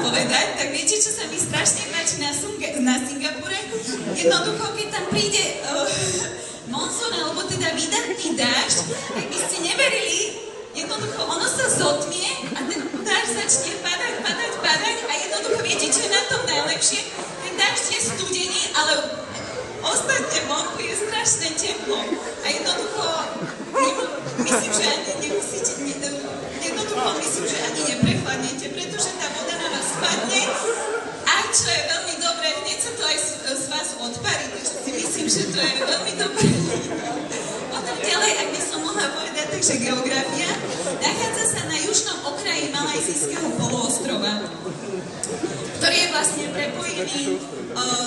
povedať, tak viete, čo sa mi strašne páči na Singapure? Jednoducho, keď tam príde monzón, alebo teda vydatný dážď, ak by ste neverili, jednoducho ono sa zotmie a ten dážď začne padať a jednoducho viete, čo je na tom najlepšie? Ten dážď je studený, ale ostatne vonku je strašné teplo. A jednoducho, myslím, že ani nemusíte, myslím, že ani neprechladnete, pretože tá voda na vás spadne a čo je veľmi dobré, hneď sa to aj z vás odparí, takže si myslím, že to je veľmi dobré. Potom ďalej, ak by som mohla povedať, takže geografia, nachádza sa na južnom okraji Malajzijského poloostrova, ktorý je vlastne prepojený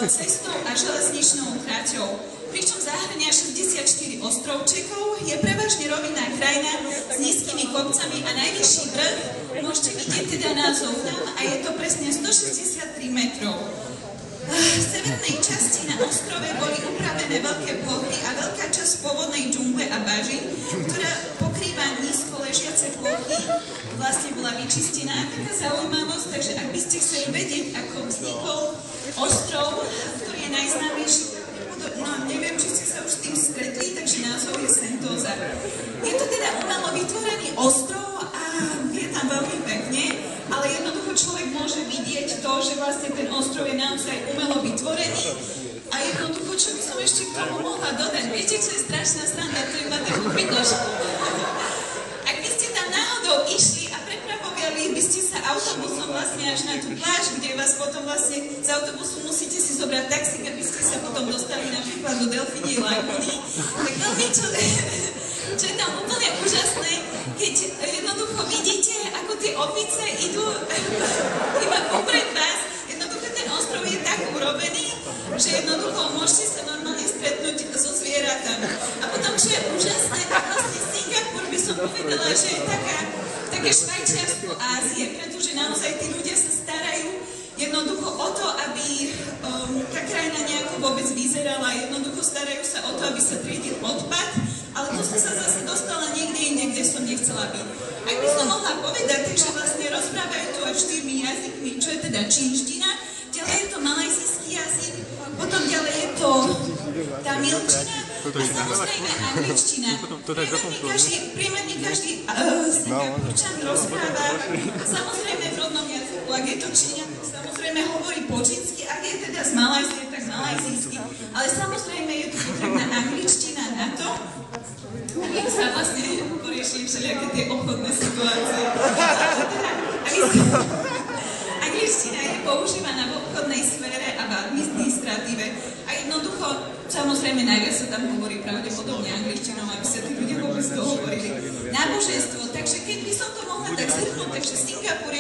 cestou a železničnou traťou. Pričom zahrania 64 ostrovčekov, je prevažne rovinná krajina s nízkymi kopcami a najvyšší vrch môžete vidieť teda názov tam a je to presne 163 metrov. V severnej časti na ostrove boli upravené veľké plochy a veľká časť pôvodnej džungle a bažín, ktorá pokrýva nízko ležiace plochy, vlastne bola vyčistená. Taká zaujímavosť, takže ak by ste chceli vedieť, ako vznikol ostrov, ktorý je najznámejší, no neviem, či ste sa už s tým stretli, takže názov je Sentosa. Je to teda umelo vytvorený ostrov a je tam veľmi pekne, ale jednoducho človek môže vidieť to, že vlastne ten ostrov je naozaj umelo vytvorený a jednoducho, čo by som ešte k tomu mohla dodať, viete, čo je strašná sranda, to je iba takú pikošku. Ak by ste tam náhodou išli a prepravovali by ste sa autobusom vlastne až na tú pláž, kde vás potom vlastne z autobusu musíte si zobrať taxík, aby ste sa potom dostali napríklad do Delfínej lagúny, tak veľmi čo je tam úplne úžasné, keď jednoducho vidíte, ako tie opice idú iba popred vás. Jednoducho ten ostrov je tak urobený, že jednoducho môžete sa normálne stretnúť so zvieratami. A potom, čo je úžasné, tak vlastne Singapur by som povedala, že je také Švajčiarsko Ázie, pretože naozaj tí ľudia sa starajú jednoducho o to, aby tá krajina nejako vôbec vyzerala, jednoducho starajú sa o to, aby sa triedil odpad, ale to som sa zase dostala niekde inde, kde som nechcela byť. Ak by som mohla povedať, takže vlastne rozprávajú tu aj 4 jazykmi, čo je teda čínština, ďalej je to malajzijský jazyk, potom ďalej je to tamilčina a samozrejme angličtina. Priemerne každý Singapurčan rozpráva a samozrejme v rodnom jazyku, ak je to Číňan, tak samozrejme hovorí po čínsky, ak je teda z Malajzie, tak malajzijsky, ale samozrejme je tu potrebná angličtina na to, aby sa vlastne poriešili všelijaké tie obchodné situácie. Angličtina je používaná v obchodnej sfére a v administratíve. A jednoducho, samozrejme, najviac sa tam hovorí pravdepodobne angličtinou, aby sa tí ľudia vôbec dohovorili. Náboženstvo, takže keď by som to mohla tak zhrnúť, takže Singapur